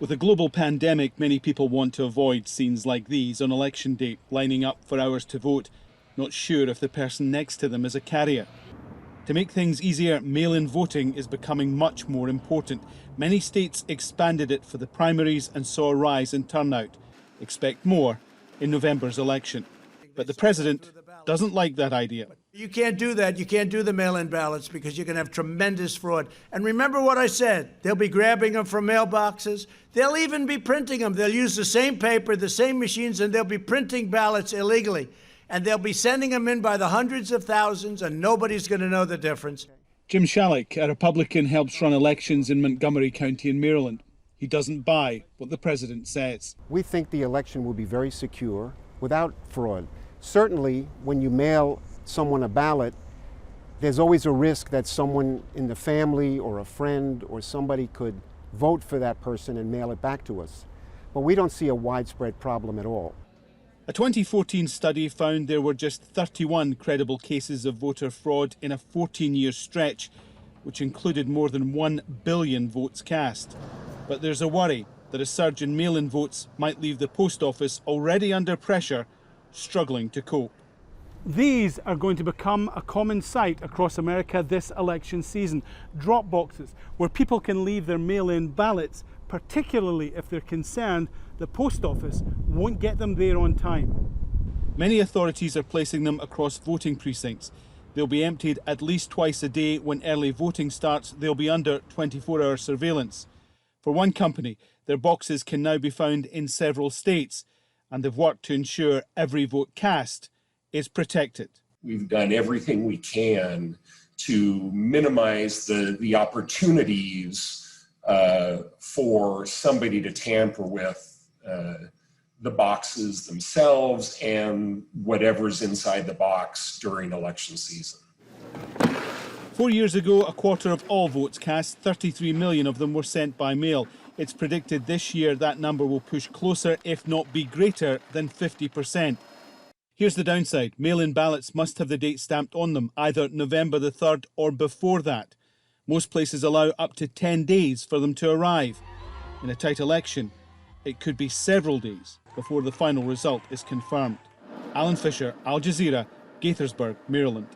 With a global pandemic, many people want to avoid scenes like these on election day, lining up for hours to vote, not sure if the person next to them is a carrier. To make things easier, mail-in voting is becoming much more important. Many states expanded it for the primaries and saw a rise in turnout. Expect more in November's election. But the president doesn't like that idea. You can't do that. You can't do the mail-in ballots because you can have tremendous fraud. And remember what I said. They'll be grabbing them from mailboxes. They'll even be printing them. They'll use the same paper, the same machines, and they'll be printing ballots illegally. And they'll be sending them in by the hundreds of thousands, and nobody's going to know the difference. Jim SHALLECK, a Republican, helps run elections in Montgomery County in Maryland. He doesn't buy what the president says. We think the election will be very secure without fraud. Certainly, when you mail someone a ballot, there's always a risk that someone in the family or a friend or somebody could vote for that person and mail it back to us. But we don't see a widespread problem at all. A 2014 study found there were just 31 credible cases of voter fraud in a 14-year stretch, which included more than 1 billion votes cast. But there's a worry that a surge in mail-in votes might leave the post office already under pressure, struggling to cope. These are going to become a common sight across America this election season. Drop boxes where people can leave their mail-in ballots, particularly if they're concerned the post office won't get them there on time. Many authorities are placing them across voting precincts. They'll be emptied at least twice a day. When early voting starts, they'll be under 24-hour surveillance. For one company, their boxes can now be found in several states, and they've worked to ensure every vote cast is protected. We've done everything we can to minimize the opportunities for somebody to tamper with the boxes themselves and whatever's inside the box during election season. 4 years ago, a quarter of all votes cast, 33 million of them were sent by mail. It's predicted this year that number will push closer, if not be greater than 50%. Here's the downside. Mail-in ballots must have the date stamped on them, either November the 3rd or before that. Most places allow up to 10 days for them to arrive. In a tight election, it could be several days before the final result is confirmed. Alan Fisher, Al Jazeera, Gaithersburg, Maryland.